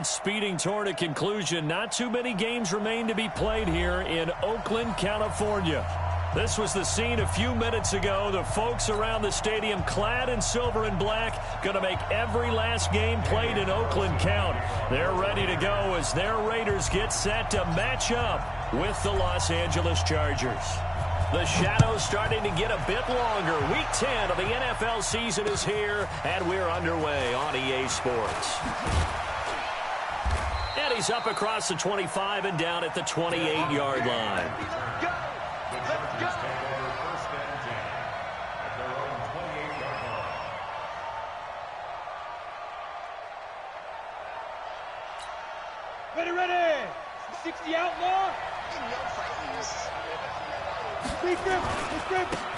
Speeding toward a conclusion. Not too many games remain to be played here in Oakland, California. This was the scene a few minutes ago. The folks around the stadium clad in silver and black going to make every last game played in Oakland count. They're ready to go as their Raiders get set to match up with the Los Angeles Chargers. The shadows starting to get a bit longer. Week 10 of the NFL season is here, and we're underway on EA Sports. And he's up across the 25 and down at the 28-yard line. Ready. 60 outlaw.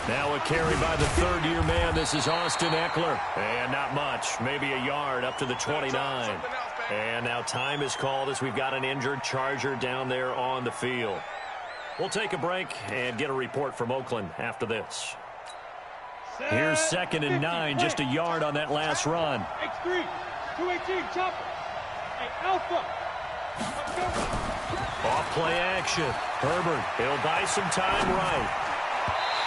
Now a carry by the third-year man. This is Austin Ekeler. And not much. Maybe a yard up to the 29. And now time is called as we've got an injured Charger down there on the field. We'll take a break and get a report from Oakland after this. Here's 2nd and 9, just a yard on that last run. X3, 218, chopper. Hey, Alpha. Off play action. Herbert, he'll buy some time right.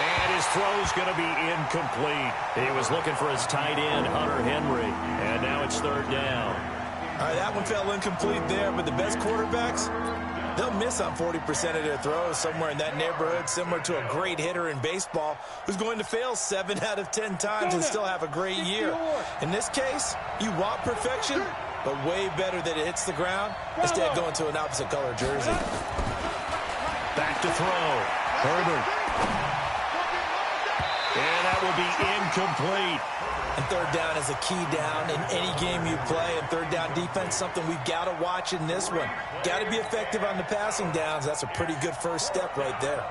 And his throw's going to be incomplete. He was looking for his tight end, Hunter Henry. And now it's 3rd down. All right, that one fell incomplete there, but the best quarterbacks, they'll miss on 40% of their throws, somewhere in that neighborhood, similar to a great hitter in baseball who's going to fail 7 out of 10 times and still have a great year. In this case, you want perfection, but way better that it hits the ground instead of going to an opposite color jersey. Back to throw. Herbert. And that will be incomplete. And 3rd down is a key down in any game you play. And 3rd down defense, something we've got to watch in this one. Got to be effective on the passing downs. That's a pretty good first step right there.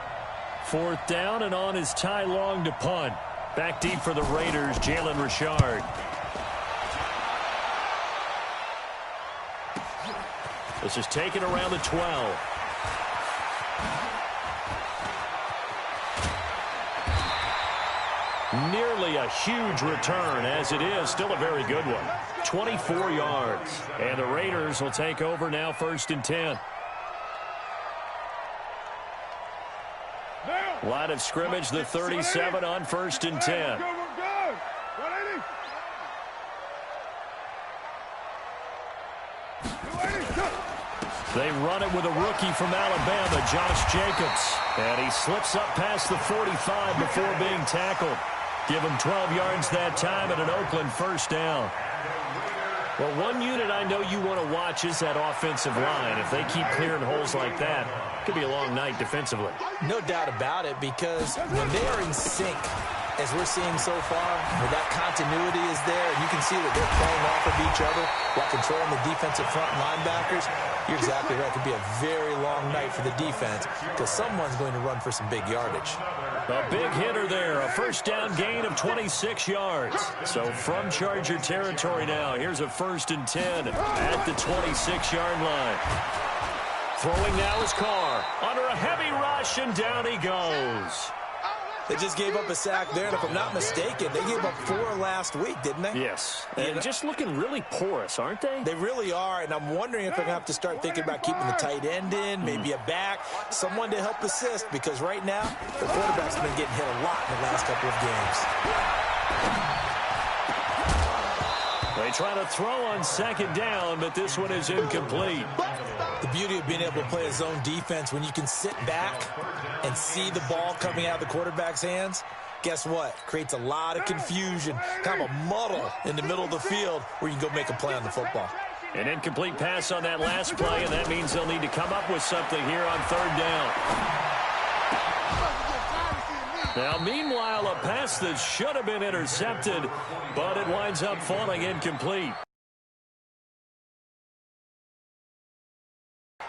4th down, and on is Ty Long to punt. Back deep for the Raiders, Jalen Richard. This is taken around the 12. Nearly a huge return, as it is still a very good one. 24 yards. And the Raiders will take over now, 1st and 10. Line of scrimmage, the 37 on 1st and 10. They run it with a rookie from Alabama, Josh Jacobs. And he slips up past the 45 before being tackled. Give him 12 yards that time at an Oakland 1st down. Well, one unit I know you want to watch is that offensive line. If they keep clearing holes like that, it could be a long night defensively. No doubt about it, because when they are in sync, as we're seeing so far, where that continuity is there, and you can see that they're playing off of each other while controlling the defensive front linebackers, you're exactly right. It could be a very long night for the defense because someone's going to run for some big yardage. A big hitter there, a 1st down gain of 26 yards. So from Charger territory now, here's a 1st and 10 at the 26-yard line. Throwing now is Carr under a heavy rush, and down he goes. They just gave up a sack there, and if I'm not mistaken, they gave up 4 last week, didn't they? Yes, and just looking really porous, aren't they? They really are, and I'm wondering if they're going to have to start thinking about keeping the tight end in, maybe a back, someone to help assist, because right now, the quarterback's been getting hit a lot in the last couple of games. They try to throw on 2nd down, but this one is incomplete. The beauty of being able to play a zone defense when you can sit back and see the ball coming out of the quarterback's hands, guess what? Creates a lot of confusion, kind of a muddle in the middle of the field where you can go make a play on the football. An incomplete pass on that last play, and that means they'll need to come up with something here on 3rd down. Now, meanwhile, a pass that should have been intercepted, but it winds up falling incomplete.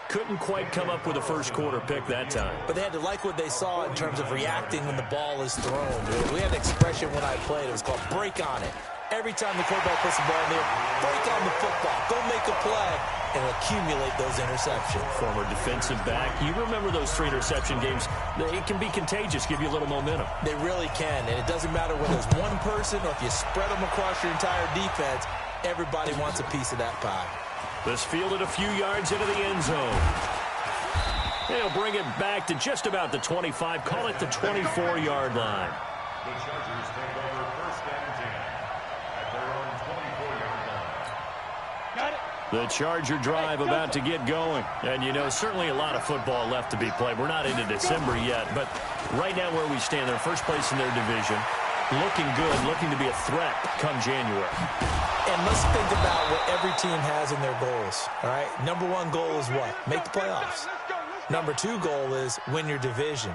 Couldn't quite come up with a first-quarter pick that time. But they had to like what they saw in terms of reacting when the ball is thrown. We had an expression when I played. It was called break on it. Every time the quarterback puts the ball in there, break on the football. Go make a play and accumulate those interceptions. Former defensive back. You remember those 3 interception games. It can be contagious, give you a little momentum. They really can, and it doesn't matter whether it's one person or if you spread them across your entire defense. Everybody wants a piece of that pie. This fielded a few yards into the end zone. They'll bring it back to just about the 25. Call it the 24-yard line. The Chargers take over first and 10 at their own 24-yard line. Got it. The Charger drive about to get going. And, you know, certainly a lot of football left to be played. We're not into December yet, but right now where we stand, they're first place in their division. Looking good, looking to be a threat come January. And let's think about what every team has in their goals, all right? Number one goal is what? Make the playoffs. Number two goal is win your division.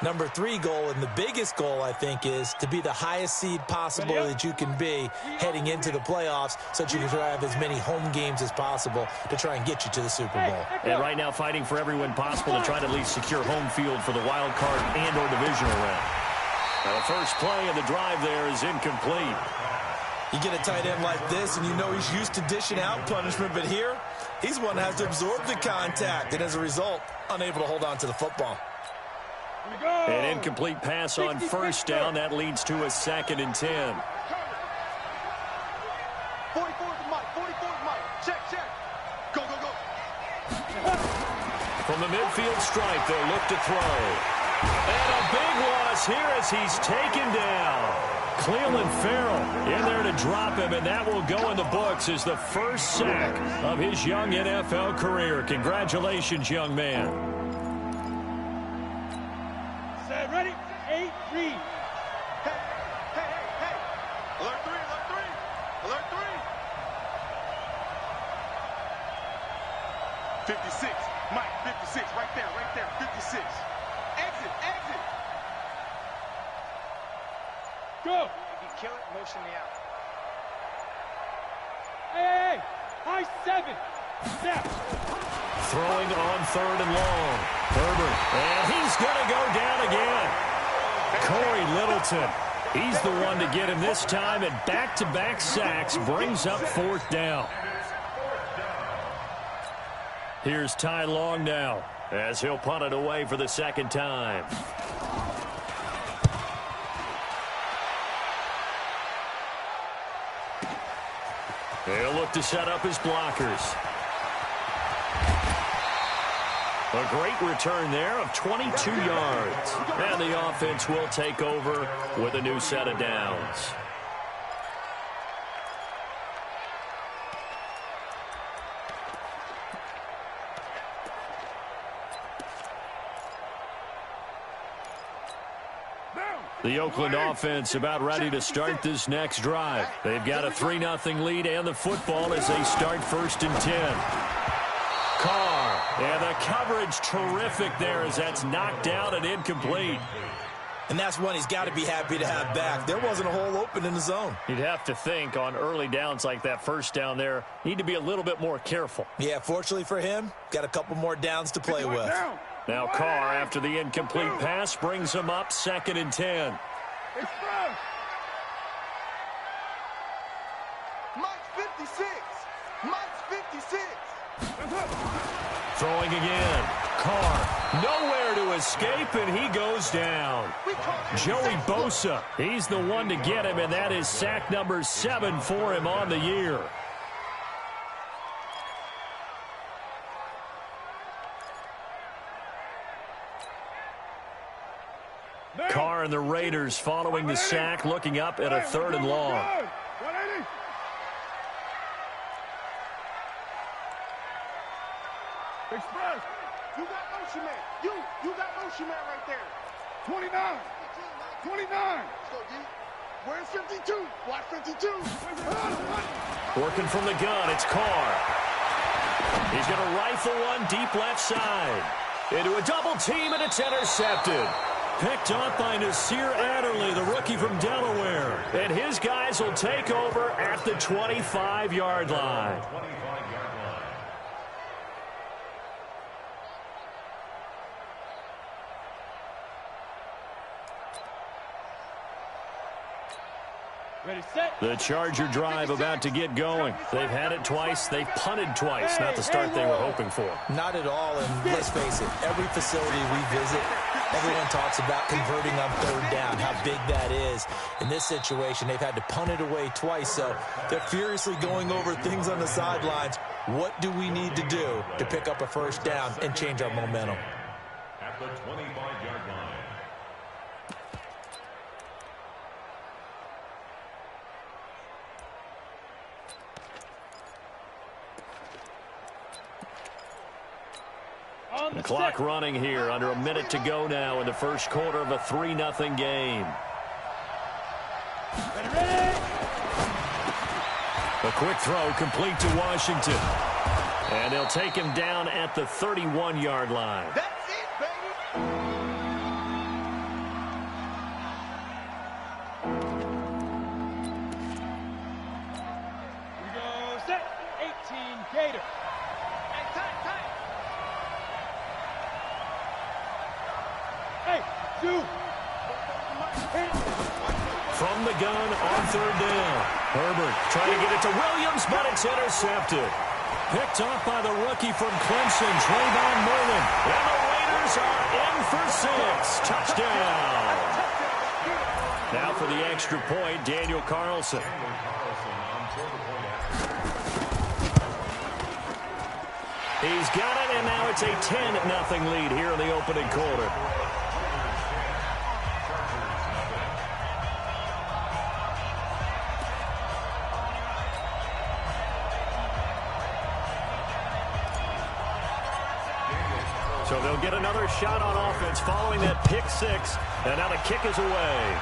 Number three goal, and the biggest goal, I think, is to be the highest seed possible that you can be heading into the playoffs so that you can have as many home games as possible to try and get you to the Super Bowl. And right now fighting for every win possible to try to at least secure home field for the wild card and or divisional round. Now the first play of the drive there is incomplete. You get a tight end like this, and you know he's used to dishing out punishment, but here, he's one that has to absorb the contact, and as a result, unable to hold on to the football. An incomplete pass on first down. That leads to a 2nd and 10. 44 to Mike. 44 to Mike. Check. Go. From the midfield stripe, they'll look to throw. And a big loss here as he's taken down. Clelin Ferrell in there to drop him, and that will go in the books as the first sack of his young NFL career. Congratulations, young man. Ready? 8, read. Hey. Alert 3. Alert 3. 56. Mike, 56. Right there. 56. Exit. Go. If you kill it, motion me out. Hey. High 7. Snap. Throwing on 3rd and long. Herbert. And he's going to go down again. Corey Littleton. He's the one to get him this time, and back-to-back sacks brings up 4th down. Here's Ty Long now as he'll punt it away for the 2nd time. He'll look to set up his blockers. A great return there of 22 yards. And the offense will take over with a new set of downs. The Oakland offense about ready to start this next drive. They've got a 3-0 lead and the football as they start 1st and 10. Carr. And the coverage terrific there as that's knocked down and incomplete. And that's one he's got to be happy to have back. There wasn't a hole open in the zone. You'd have to think on early downs like that first down there, need to be a little bit more careful. Yeah, fortunately for him, got a couple more downs to play with. Now Carr, after the incomplete pass, brings him up 2nd and 10. Mike's 56. Mike's 56. Throwing again. Carr, nowhere to escape, and he goes down. Joey Bosa, he's the one to get him, and that is sack number 7 for him on the year. Carr and the Raiders following the sack, looking up at a 3rd and long. Express, you got motion man. You got motion man right there. 29. Let's go, D. Where's 52? Watch 52. Working from the gun, it's Carr. He's going to rifle one deep left side. Into a double team, and it's intercepted. Picked up by Nasir Adderley, the rookie from Delaware. And his guys will take over at the 25-yard line. Ready, set. The Charger drive about to get going. They've had it twice. They've punted twice. Not the start they were hoping for. Not at all, and let's face it, every facility we visit, Everyone talks about converting on third down, how big that is. In this situation, they've had to punt it away twice, so they're furiously going over things on the sidelines. What do we need to do to pick up a first down and change our momentum? At the 25-yard line. The clock running here, under a minute to go now in the first quarter of a 3-0 game. A quick throw complete to Washington. And they'll take him down at the 31-yard line. That's it, baby. Here we go, set. 18, Gator. Hey, tight. Hey, two. From the gun on third down. Herbert trying to get it to Williams, but it's intercepted. Picked off by the rookie from Clemson, Trayvon Mullen. And the Raiders are in for 6. Touchdown. Now for the extra point, Daniel Carlson. He's got it, and now it's a 10-0 lead here in the opening quarter. So they'll get another shot on offense following that pick six. And now the kick is away.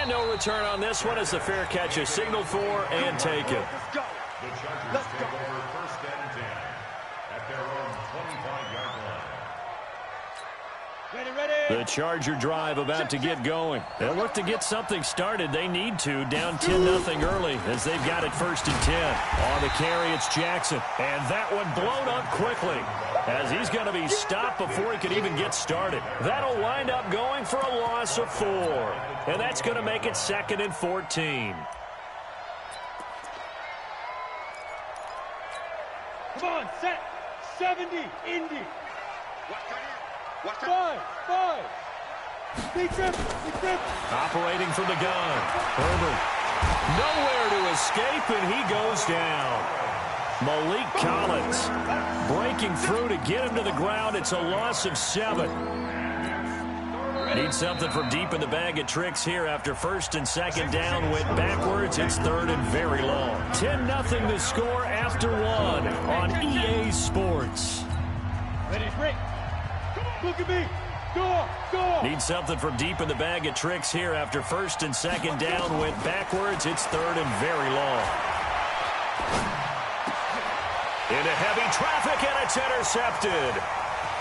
And no return on this one as the fair catch is signaled for and taken. Let's go. The Chargers take over first and 10 at their own 25-yard line. Ready. The Charger drive about to get going. They'll look to get something started. They need to, down 10-0 early as they've got it first and 10. On the carry, it's Jackson. And that one blown up quickly as he's going to be stopped before he can even get started. That'll wind up going for a loss of 4. And that's going to make it 2nd and 14. Come on, set. 70, Indy. Watch out. 5. Big trip. Operating from the gun. Herbert. Nowhere to escape, and he goes down. Malik Collins breaking through to get him to the ground. It's a loss of 7. Need something from deep in the bag of tricks here after first and second down went backwards. It's 3rd and very long. 10-0 the score after 1 on EA Sports. Ready, break. Look at me. Go. Need something from deep in the bag of tricks here after first and second down went backwards. It's 3rd and very long. Into heavy traffic, and it's intercepted.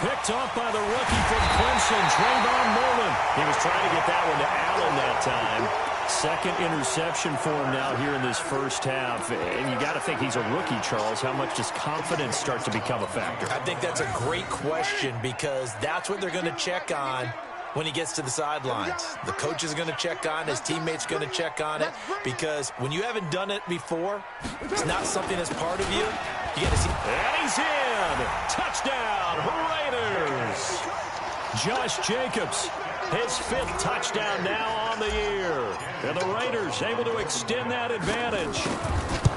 Picked off by the rookie from Clemson, Trayvon Mullen. He was trying to get that one to Allen that time. 2nd interception for him now here in this first half. And you got to think he's a rookie, Charles. How much does confidence start to become a factor? I think that's a great question because that's what they're going to check on when he gets to the sidelines. The coach is going to check on, his teammates going to check on it, because when you haven't done it before, it's not something that's part of you. You got to see. And he's in. Touchdown, Raiders. Josh Jacobs, his 5th touchdown now on the year. And the Raiders able to extend that advantage.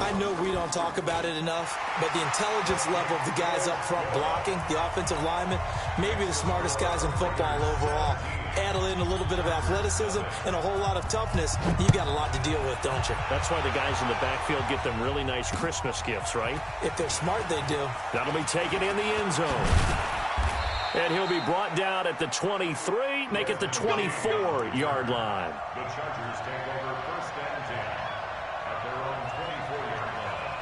I know we don't talk about it enough, but the intelligence level of the guys up front blocking, the offensive linemen, maybe the smartest guys in football overall. Add in a little bit of athleticism and a whole lot of toughness, you got a lot to deal with, don't you? That's why the guys in the backfield get them really nice Christmas gifts, right? If they're smart, they do. That'll be taken in the end zone. And he'll be brought down at the 23, make it the 24-yard line. The Chargers take over first and 10 at their own 24-yard line.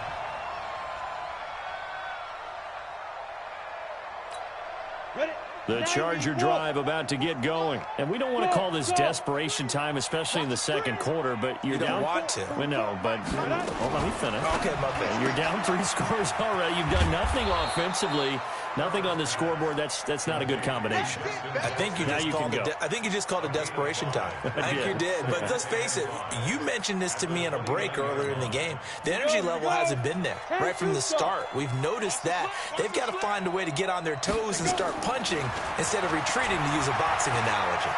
Ready. The Charger drive about to get going. And we don't want to call this desperation time, especially in the second quarter, but you're You don't down. want to. Well, no, but let me finish. Okay, my bad. You're down 3 scores already. You've done nothing offensively, nothing on the scoreboard. That's not a good combination. I think you Now just you called can it. go. I think you just called it desperation time. I think you did. But let's face it. You mentioned this to me in a break earlier in the game. The energy level hasn't been there right from the start. We've noticed that they've got to find a way to get on their toes and start punching. instead of retreating, to use a boxing analogy.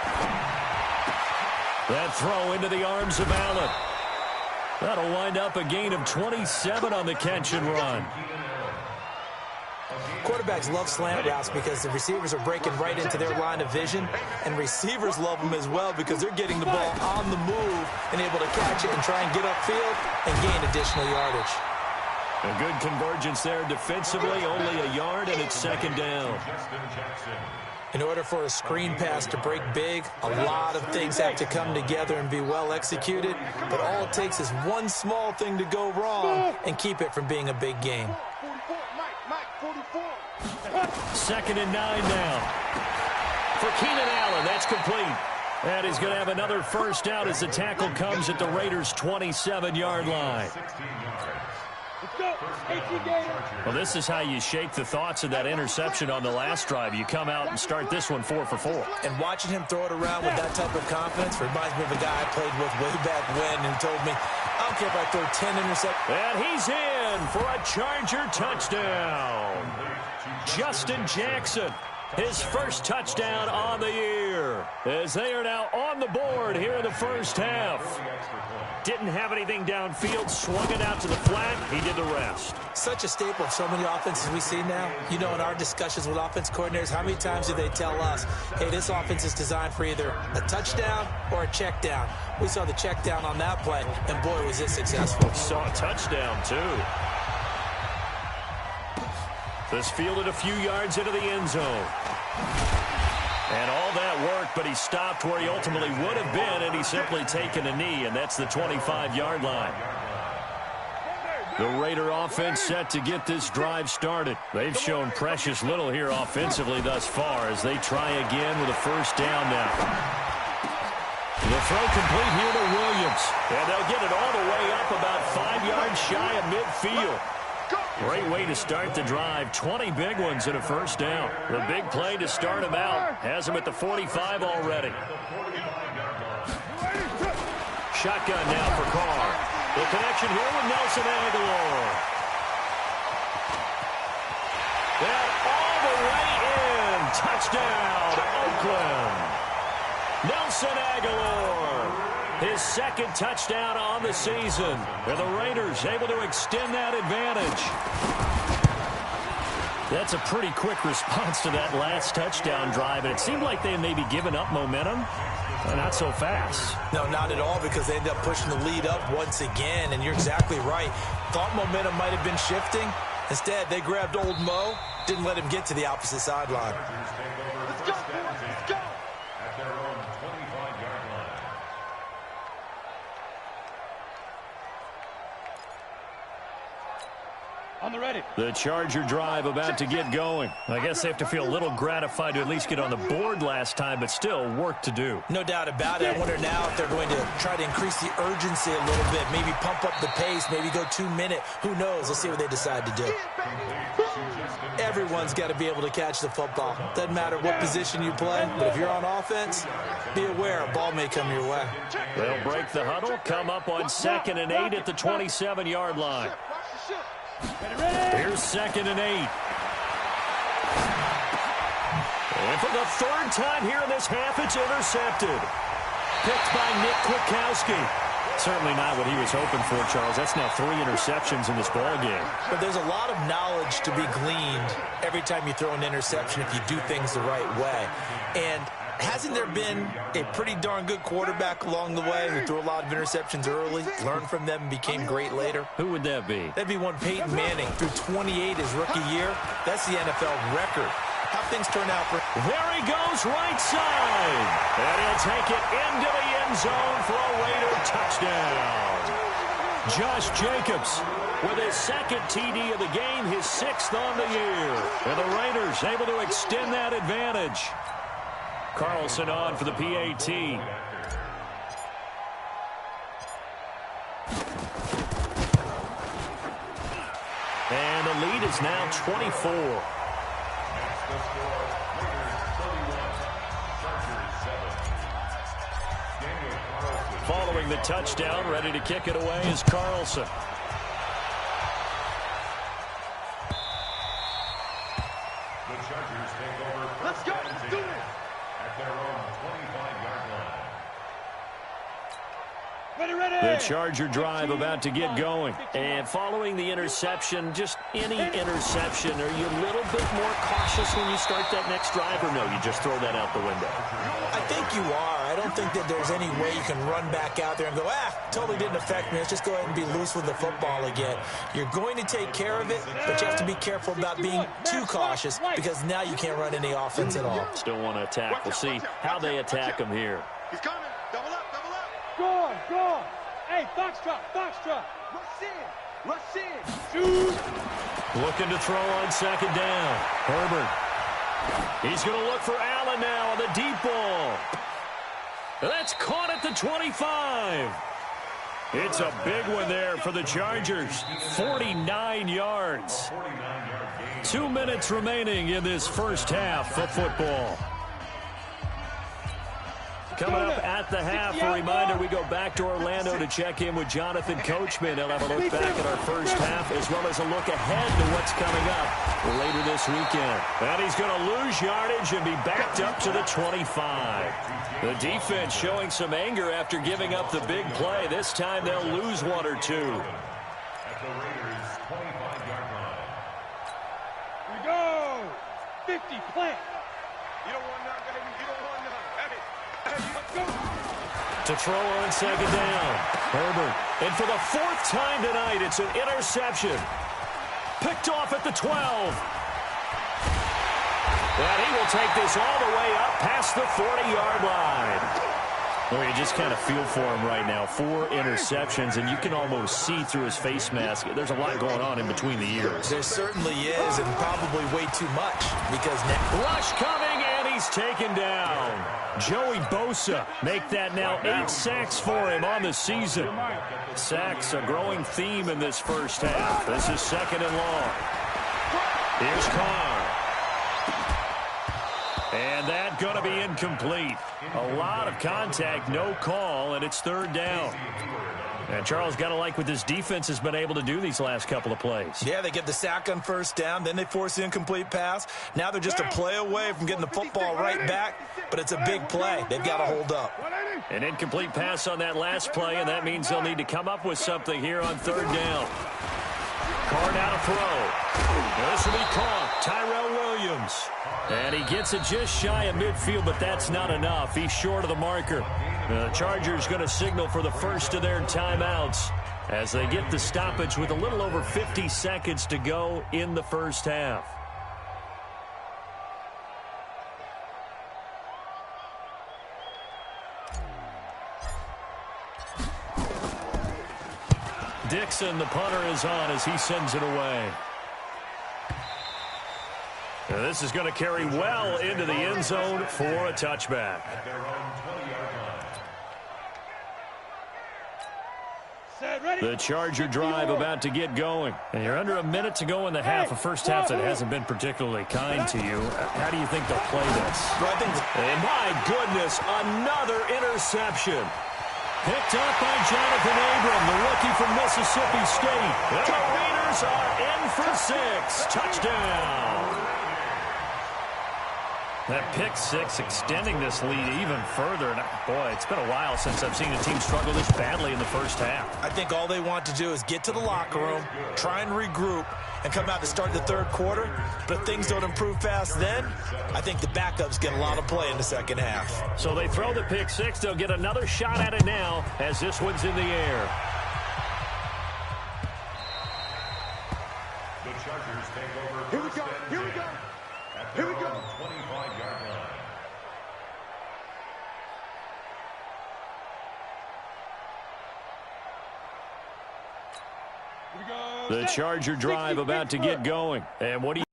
That throw into the arms of Allen. That'll wind up a gain of 27 on the catch and run. Quarterbacks love slant routes because the receivers are breaking right into their line of vision, and receivers love them as well because they're getting the ball on the move and able to catch it and try and get upfield and gain additional yardage. A good convergence there defensively, only a yard, and it's second down. In order for a screen pass to break big, a lot of things have to come together and be well executed, but all it takes is one small thing to go wrong and keep it from being a big game. 2nd and 9 now. For Keenan Allen, that's complete. And he's going to have another first down as the tackle comes at the Raiders' 27-yard line. Well, this is how you shake the thoughts of that interception on the last drive. You come out and start this one 4 for 4. And watching him throw it around with that type of confidence reminds me of a guy I played with way back when who told me, I don't care if I throw 10 interceptions. And he's in for a Charger touchdown. Justin Jackson, his first touchdown on the year, as they are now on the board here in the first half. Didn't have anything downfield, swung it out to the flat. He did the rest. Such a staple of so many offenses we see now. You know, in our discussions with offense coordinators, how many times do they tell us, hey, this offense is designed for either a touchdown or a check down. We saw the check down on that play, and boy, was it successful. Saw a touchdown, too. This fielded a few yards into the end zone. And all that work, but he stopped where he ultimately would have been, and he's simply taken a knee, and that's the 25-yard line. The Raider offense set to get this drive started. They've shown precious little here offensively thus far as they try again with a first down now. The throw complete here to Williams, and they'll get it all the way up about 5 yards shy of midfield. Great way to start the drive. 20 big ones and a first down. The big play to start him out. Has him at the 45 already. Shotgun now for Carr. The connection here with Nelson Agholor. That all the way in. Touchdown, Oakland. Nelson Agholor. His second touchdown on the season. And the Raiders able to extend that advantage. That's a pretty quick response to that last touchdown drive. And it seemed like they may be giving up momentum. Not so fast. No, not at all, because they end up pushing the lead up once again. And you're exactly right. Thought momentum might have been shifting. Instead, they grabbed old Mo. Didn't let him get to the opposite sideline. Let's go, boys. Let's go. At their own 25-yard line. On the ready. The Charger drive about to get going. I guess they have to feel a little gratified to at least get on the board last time, but still work to do. No doubt about it. I wonder now if they're going to try to increase the urgency a little bit, maybe pump up the pace, maybe go 2 minute. Who knows? Let's see what they decide to do. Everyone's got to be able to catch the football. Doesn't matter what position you play, but if you're on offense, be aware a ball may come your way. They'll break the huddle, come up on 2nd and 8 at the 27-yard line. Here's 2nd and 8. And for the third time here in this half, it's intercepted. Picked by Nick Kwiatkowski. Certainly not what he was hoping for, Charles. That's now 3 interceptions in this ball game. But there's a lot of knowledge to be gleaned every time you throw an interception if you do things the right way. And hasn't there been a pretty darn good quarterback along the way who threw a lot of interceptions early, learned from them, and became great later? Who would that be? That'd be one Peyton Manning. Threw 28 his rookie year. That's the NFL record. How things turn out for... There he goes, right side. And he'll take it into the end zone for a Raider touchdown. Josh Jacobs with his second TD of the game, his 6th on the year. And the Raiders able to extend that advantage. Carlson on for the PAT. And the lead is now 24. Following the touchdown, ready to kick it away is Carlson. The Chargers take over Let's first go. down Let's and do 10 this. at their own 25-yard line. The Charger drive about to get going. And following the interception, just any interception, are you a little bit more cautious when you start that next drive, or no, you just throw that out the window? I think you are. I don't think that there's any way you can run back out there and go, totally didn't affect me. Let's just go ahead and be loose with the football again. You're going to take care of it, but you have to be careful about being too cautious because now you can't run any offense at all. Still want to attack. We'll see how they attack them here. He's coming. Double up, double up. Go on. Hey, foxtrot. Rush in. Rush in. Shoot. Looking to throw on second down. Herbert. He's going to look for Allen now on the deep ball. That's caught at the 25. It's a big one there for the Chargers. 49 yards. 2 minutes remaining in this first half of football. Coming up at the half, a reminder, we go back to Orlando to check in with Jonathan Coachman. He'll have a look back at our first half as well as a look ahead to what's coming up later this weekend. And he's going to lose yardage and be backed up to the 25. The defense showing some anger after giving up the big play. This time they'll lose one or two. At the Raiders' 25-yard line. We go. 50, plant. You don't want none, baby. You don't want none. Hey, let's go. To throw on second down. Herbert. And for the fourth time tonight, it's an interception. Picked off at the 12. And he will take this all the way up past the 40-yard line. Well, you just kind of feel for him right now. 4 interceptions, and you can almost see through his face mask. There's a lot going on in between the ears. There certainly is, and probably way too much because now... Rush coming, and he's taken down. Joey Bosa make that now 8 sacks for him on the season. Sacks a growing theme in this first half. This is second and long. Here's Carr. And that going to be incomplete. A lot of contact, no call, and it's third down. And Charles, got to like what this defense has been able to do these last couple of plays. Yeah, they get the sack on first down, then they force the incomplete pass. Now they're just a play away from getting the football right back, but it's a big play. They've got to hold up. An incomplete pass on that last play, and that means they'll need to come up with something here on third down. Carr now to throw. This will be caught. Tyrell Williams. And he gets it just shy of midfield, but that's not enough. He's short of the marker. The Chargers going to signal for the first of their timeouts as they get the stoppage with a little over 50 seconds to go in the first half. Dixon, the punter, is on as he sends it away. Now this is going to carry well into the end zone for a touchback. At their own 20-yard line. The Charger drive about to get going. And you're under a minute to go in the half, a first half that hasn't been particularly kind to you. How do you think they'll play this? Well, I think and my goodness, another interception. Picked up by Jonathan Abram, the rookie from Mississippi State. And the Raiders are in for 6. Touchdown. That pick 6 extending this lead even further. And boy, it's been a while since I've seen a team struggle this badly in the first half. I think all they want to do is get to the locker room, try and regroup, and come out to start the third quarter. But if things don't improve fast then, I think the backups get a lot of play in the second half. So they throw the pick 6. They'll get another shot at it now as this one's in the air. The Chargers take over. Here we go. Here we go. Here we go. 25-yard line. The Charger drive about to get going. And what do you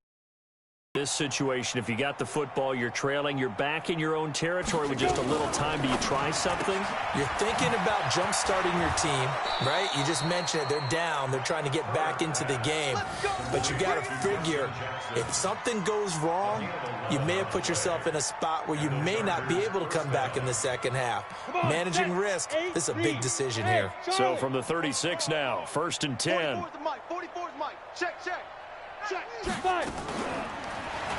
this situation? If you got the football, you're trailing, you're back in your own territory with just a little time. Do you try something? You're thinking about jump-starting your team, right? You just mentioned it. They're down. They're trying to get back into the game. But you got to figure, if something goes wrong, you may have put yourself in a spot where you may not be able to come back in the second half. Managing risk, this is a big decision here. So from the 36 now, 1st and 10. 44's the mic. 44's mic. Check, check. Check, check. 5.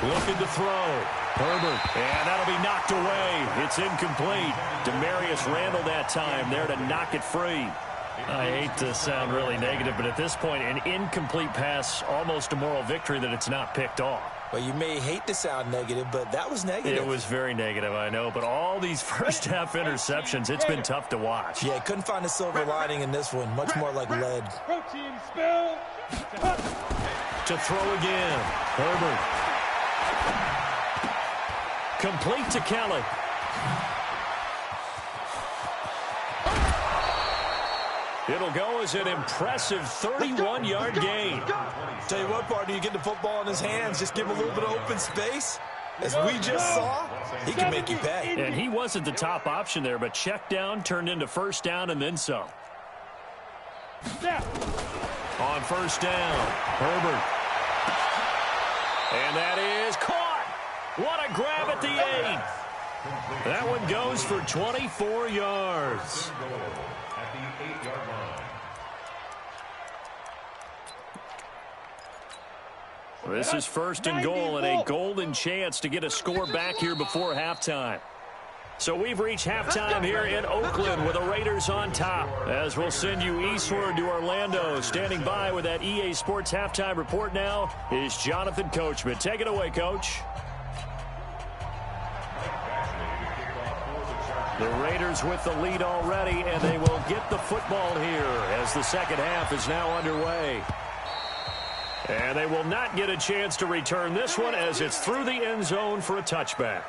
Looking to throw. Herbert. And that'll be knocked away. It's incomplete. Demarius Randall that time there to knock it free. I hate to sound really negative, but at this point, an incomplete pass, almost a moral victory that it's not picked off. Well, you may hate to sound negative, but that was negative. It was very negative, I know, but all these first-half interceptions, it's been tough to watch. Yeah, couldn't find a silver lining in this one. Much more like lead. Protein spill. To throw again. Herbert. Complete to Kelly. It'll go as an impressive 31-yard gain. Tell you what, partner, you get the football in his hands, just give him a little bit of open space. As we just saw, he can make you pay. And he wasn't the top option there, but check down turned into first down and then some. On first down, Herbert. And that is caught. What a grab at the 8. That one goes for 24 yards. At the 8-yard line. This is first and goal and a golden chance to get a score back here before halftime. So we've reached halftime here in Oakland with the Raiders on top. As we'll send you eastward to Orlando. Standing by with that EA Sports halftime report now is Jonathan Coachman. Take it away, Coach. The Raiders with the lead already, and they will get the football here as the second half is now underway. And they will not get a chance to return this one as it's through the end zone for a touchback.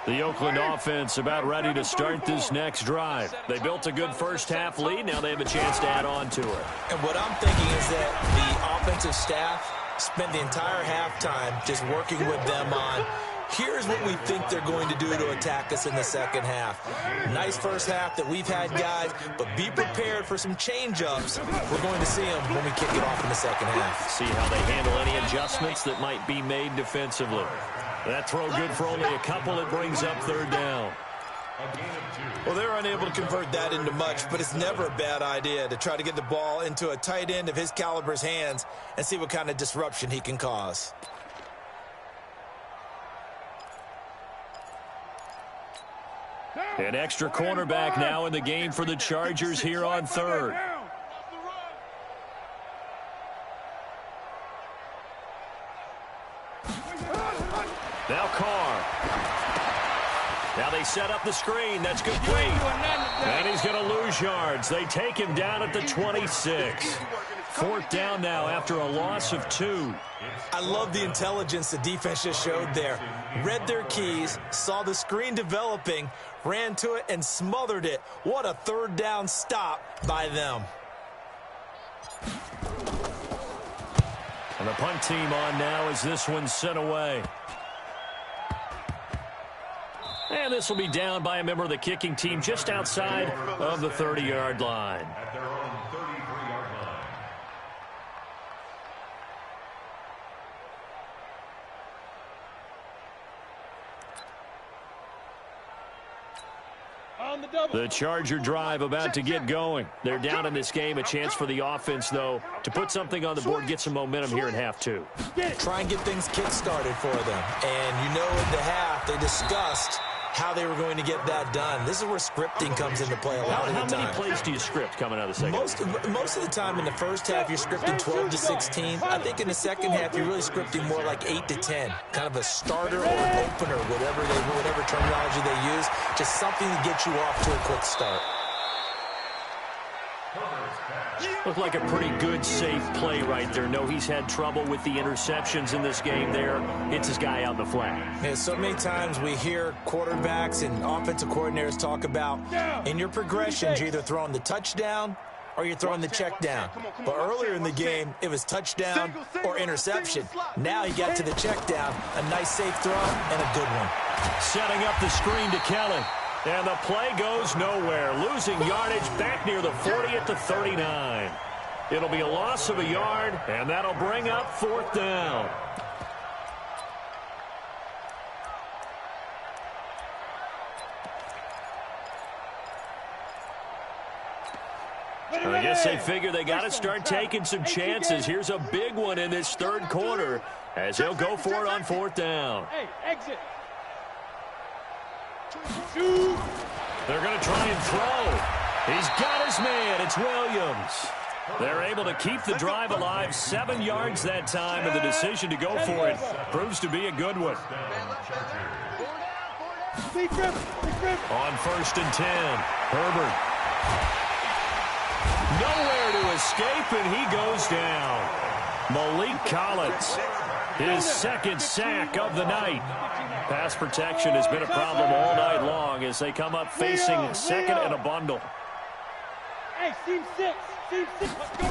The Oakland offense about ready to start this next drive. They built a good first-half lead. Now they have a chance to add on to it. And what I'm thinking is that the offensive staff spent the entire halftime just working with them on, here's what we think they're going to do to attack us in the second half. Nice first half that we've had, guys, but be prepared for some change-ups. We're going to see them when we kick it off in the second half. See how they handle any adjustments that might be made defensively. That throw good for only a couple. It brings up third down. Well, they're unable to convert that into much, but it's never a bad idea to try to get the ball into a tight end of his caliber's hands and see what kind of disruption he can cause. An extra cornerback now in the game for the Chargers here on third. Now Carr. Now they set up the screen. That's complete. And he's going to lose yards. They take him down at the 26. Fourth down now after a loss of 2. I love the intelligence the defense just showed there. Read their keys, saw the screen developing, ran to it, and smothered it. What a third down stop by them. And the punt team on now as this one's sent away. And this will be down by a member of the kicking team just outside of the 30-yard line. At their own 33-yard line. The Charger drive about to get going. They're down in this game. A chance for the offense, though, to put something on the board, get some momentum here in half 2. Try and get things kick-started for them. And you know in the half they discussed how they were going to get that done. This is where scripting comes into play a lot of the time. How many plays do you script coming out of the second? Most of the time in the first half, you're scripting 12 to 16. I think in the second half, you're really scripting more like 8 to 10. Kind of a starter or an opener, whatever terminology they use. Just something to get you off to a quick start. Looked like a pretty good, safe play right there. No, he's had trouble with the interceptions in this game there. Hits his guy out in the flat. Yeah, so many times we hear quarterbacks and offensive coordinators talk about in your progressions, you're either throwing the touchdown or you're throwing the check down. But earlier in the game, it was touchdown or interception. Now he got to the check down, a nice safe throw and a good one. Setting up the screen to Kelly. And the play goes nowhere. Losing yardage back near the 40 at the 39. It'll be a loss of a yard, and that'll bring up fourth down. I guess they figure they got to start taking some chances. Here's a big one in this third quarter as he'll go for it on fourth down. Hey, exit. They're going to try and throw. He's got his man. It's Williams. They're able to keep the drive alive, 7 yards that time, and the decision to go for it proves to be a good one. On 1st and 10, Herbert. Nowhere to escape, and he goes down. Malik Collins, his second sack of the night. Pass protection has been a problem all night long as they come up facing second and a bundle. Hey, team 6. Team 6, let's go.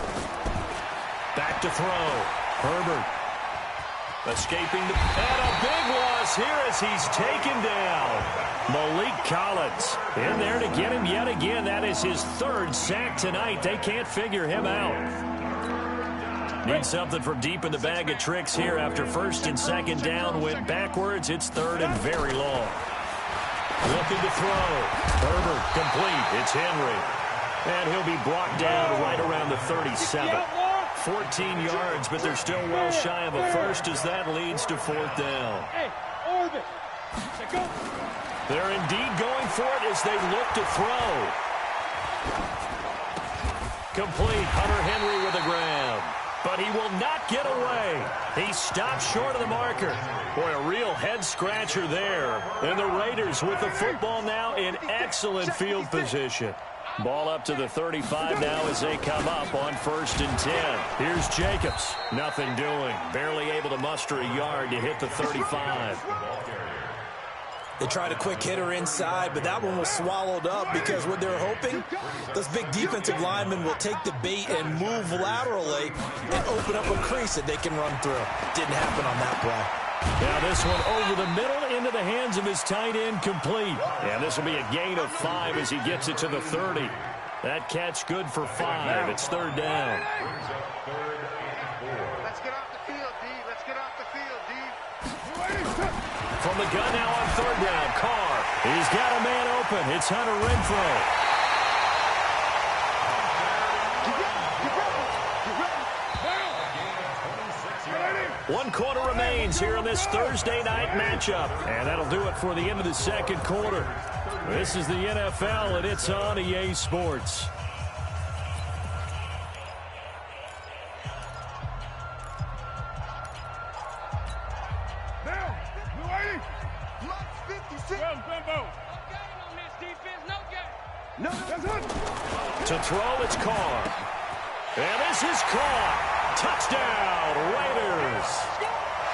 Back to throw. Herbert. Escaping the... And a big loss here as he's taken down. Malik Collins in there to get him yet again. That is his third sack tonight. They can't figure him out. Need something from deep in the bag of tricks here after first and second down went backwards. It's third and very long. Looking to throw. Herbert complete. It's Henry. And he'll be brought down right around the 37. 14 yards, but they're still well shy of a first as that leads to fourth down. Hey, orbit. Go. They're indeed going for it as they look to throw. Complete. Hunter Henry with a grab. But he will not get away. He stopped short of the marker. Boy, a real head-scratcher there. And the Raiders with the football now in excellent field position. Ball up to the 35 now as they come up on 1st and 10. Here's Jacobs. Nothing doing. Barely able to muster a yard to hit the 35. They tried a quick hitter inside, but that one was swallowed up because what they're hoping, those big defensive linemen will take the bait and move laterally and open up a crease that they can run through. Didn't happen on that play. Now this one over the middle into the hands of his tight end, complete. And this will be a gain of 5 as he gets it to the 30. That catch good for 5. It's third down. Let's get off the field, D. Let's get off the field, D. From the gun now on third down, Carr. He's got a man open. It's Hunter Renfrow. One quarter remains here in this Thursday night matchup. And that'll do it for the end of the second quarter. This is the NFL, and it's on EA Sports. Now, you ready? Block 56. Well, Bimbo. No, that's it. To throw, it's Carr. And this is caught. Touchdown, Raiders.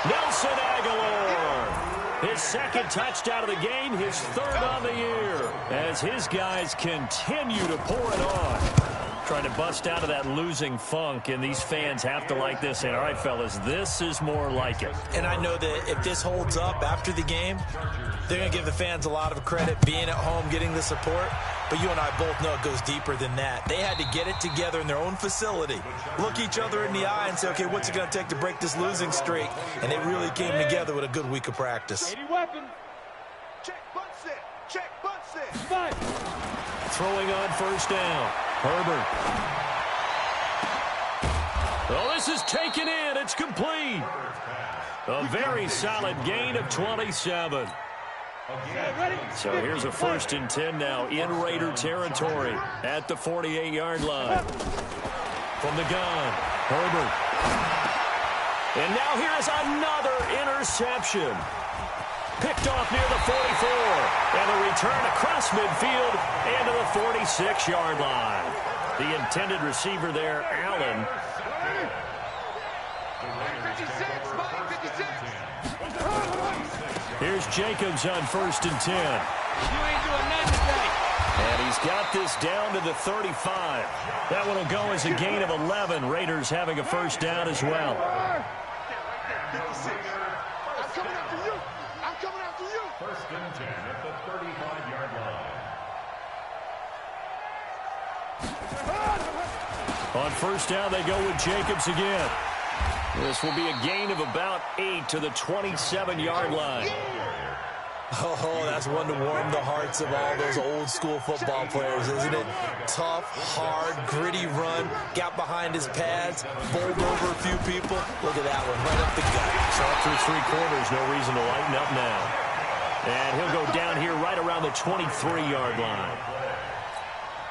Nelson Aguilar. His second touchdown of the game, his third on the year. As his guys continue to pour it on. Trying to bust out of that losing funk, and these fans have to like this. And all right, fellas, this is more like it. And I know that if this holds up after the game, they're going to give the fans a lot of credit being at home, getting the support. But you and I both know it goes deeper than that. They had to get it together in their own facility, look each other in the eye and say, okay, what's it going to take to break this losing streak? And they really came together with a good week of practice. 80 weapons. Check butt set. Check butt set. 5. Throwing on first down. Herbert. Oh, this is taken in. It's complete. A very solid gain of 27. So here's a 1st and 10 now in Raider territory at the 48-yard line. From the gun, Herbert. And now here's another interception. Picked off near the 44. And a return across midfield and to the 46-yard line. The intended receiver there, Allen. 56, Mike, 56. Here's Jacobs on 1st and 10. You ain't doing nothing today. And he's got this down to the 35. That one will go as a gain of 11. Raiders having a first down as well. 56. I'm coming after you. I'm coming after you. 1st and 10 at the 35-yard line. On first down, they go with Jacobs again. This will be a gain of about 8 to the 27-yard line. Oh, that's one to warm the hearts of all those old school football players, isn't it? Tough, hard, gritty run, got behind his pads, bowled over a few people. Look at that one, right up the gut. So up through 3 quarters, no reason to lighten up now. And he'll go down here right around the 23-yard line.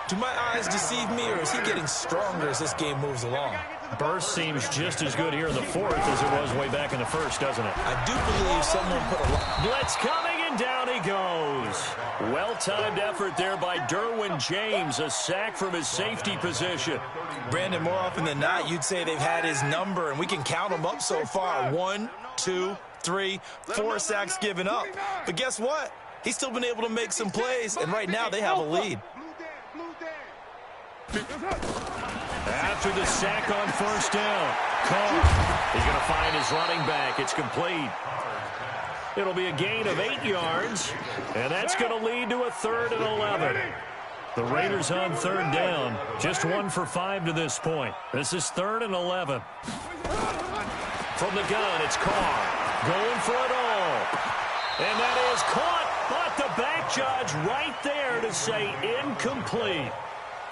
Do my eyes deceive me, or is he getting stronger as this game moves along? Burst seems just as good here in the 4th as it was way back in the 1st, doesn't it? I do believe someone put a... Blitz coming, and down he goes. Well-timed effort there by Derwin James, a sack from his safety position. Brandon, more often than not, you'd say they've had his number, and we can count them up so far. 1, 2, 3, 4 sacks given up. But guess what? He's still been able to make some plays, and right now they have a lead. After the sack on 1st down, Carr, he's going to find his running back. It's complete. It'll be a gain of 8 yards, and that's going to lead to a 3rd and 11. The Raiders on 3rd down, just 1 for 5 to this point. This is 3rd and 11. From the gun, it's Carr going for it all. And that is caught, but the back judge right there to say incomplete.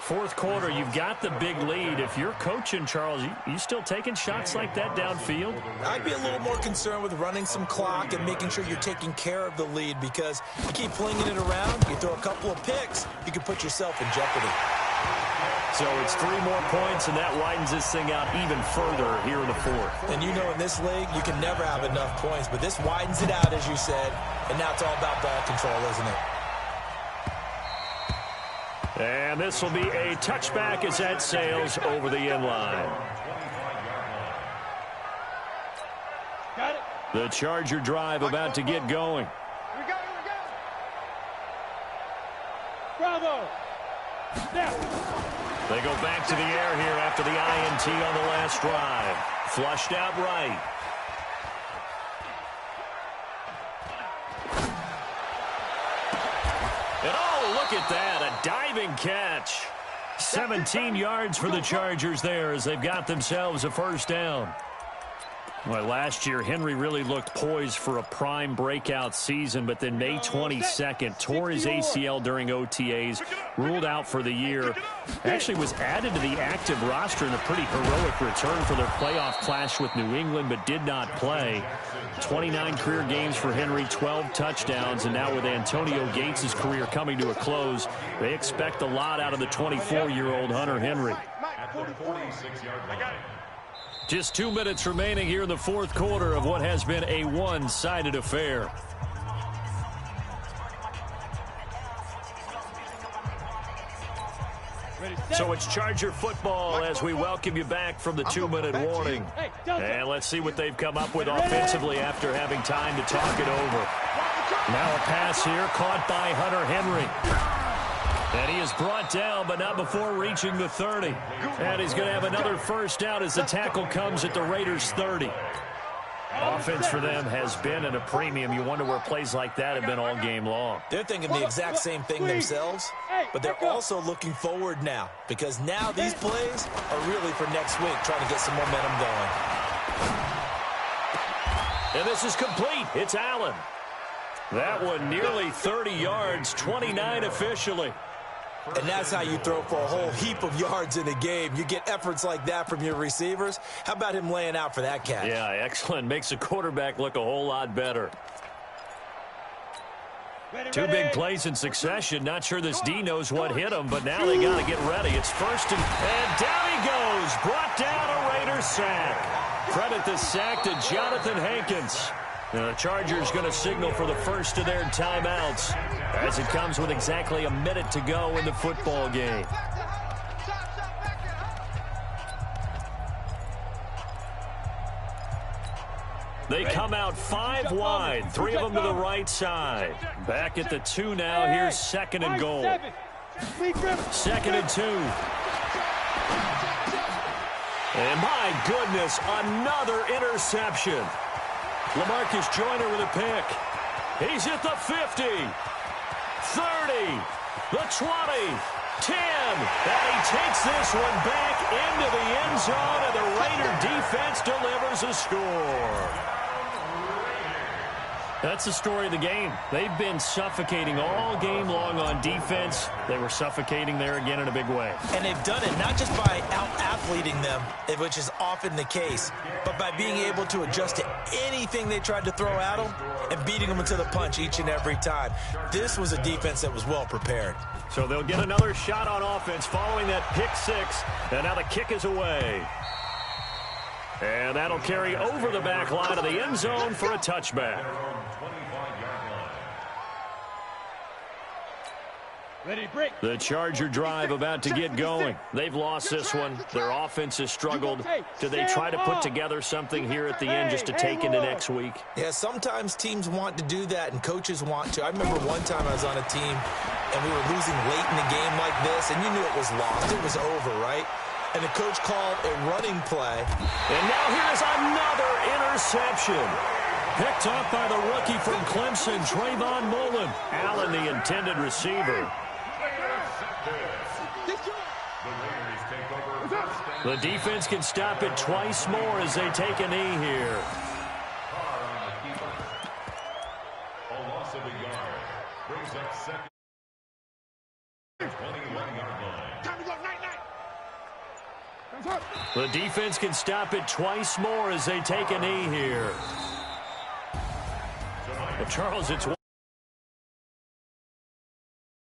4th quarter, you've got the big lead. If you're coaching, Charles, you still taking shots like that downfield? I'd be a little more concerned with running some clock and making sure you're taking care of the lead, because you keep flinging it around, you throw a couple of picks, you can put yourself in jeopardy. So it's 3 more points, and that widens this thing out even further here in the 4th. And you know, in this league, you can never have enough points, but this widens it out, as you said, and now it's all about ball control, isn't it? And this will be a touchback as that sails over the end line. Got it. The Charger drive about to get going. We go. Bravo. Now. They go back to the air here after the INT on the last drive. Flushed out right. And oh, look at that, a diving catch. 17 yards for the Chargers there as they've got themselves a 1st down. Well, last year, Henry really looked poised for a prime breakout season, but then May 22nd, tore his ACL during OTAs, ruled out for the year. Actually was added to the active roster in a pretty heroic return for their playoff clash with New England, but did not play. 29 career games for Henry, 12 touchdowns, and now with Antonio Gates' career coming to a close, they expect a lot out of the 24-year-old Hunter Henry. At the 46-yard line. Just 2 minutes remaining here in the 4th quarter of what has been a one-sided affair. So it's Charger football as we welcome you back from the 2-minute warning. And let's see what they've come up with offensively after having time to talk it over. Now a pass here caught by Hunter Henry. And he is brought down, but not before reaching the 30. And he's going to have another 1st down as the tackle comes at the Raiders' 30. Offense for them has been at a premium. You wonder where plays like that have been all game long. They're thinking the exact same thing themselves, but they're also looking forward now, because now these plays are really for next week, trying to get some momentum going. And this is complete. It's Allen. That one nearly 30 yards, 29 officially. And that's how you throw for a whole heap of yards in a game. You get efforts like that from your receivers. How about him laying out for that catch? Yeah, excellent. Makes the quarterback look a whole lot better. Two big plays in succession. Not sure this D knows what hit him, but now they got to get ready. It's 1st and down he goes. Brought down a Raiders sack. Credit the sack to Jonathan Hankins. The Chargers going to signal for the 1st of their timeouts as it comes with exactly a minute to go in the football game. They come out 5 wide, 3 of them to the right side. Back at the 2 now. Here's 2nd and goal. 2nd and 2. And my goodness, another interception. LaMarcus Joyner with a pick. He's at the 50, 30, the 20, 10. And he takes this one back into the end zone, and the Raider defense delivers a score. That's the story of the game. They've been suffocating all game long on defense. They were suffocating there again in a big way. And they've done it not just by out-athleting them, which is often the case, but by being able to adjust to anything they tried to throw at them and beating them into the punch each and every time. This was a defense that was well prepared. So they'll get another shot on offense following that pick six. And now the kick is away. And that'll carry over the back line of the end zone for a touchback. Ready, break. The Charger drive about to get going. They've lost this one. Their offense has struggled. Do they try to put together something here at the end just to take into next week? Yeah, sometimes teams want to do that and coaches want to. I remember one time I was on a team and we were losing late in the game like this, and you knew it was lost. It was over, right? And the coach called a running play. And now here's another interception. Picked off by the rookie from Clemson, Trayvon Mullen. Allen, the intended receiver. The defense can stop it twice more as they take a knee here. A loss of a yard. Brings up second. 21-yard line. Time to go, night. The defense can stop it twice more as they take a knee here. Well, Charles, it's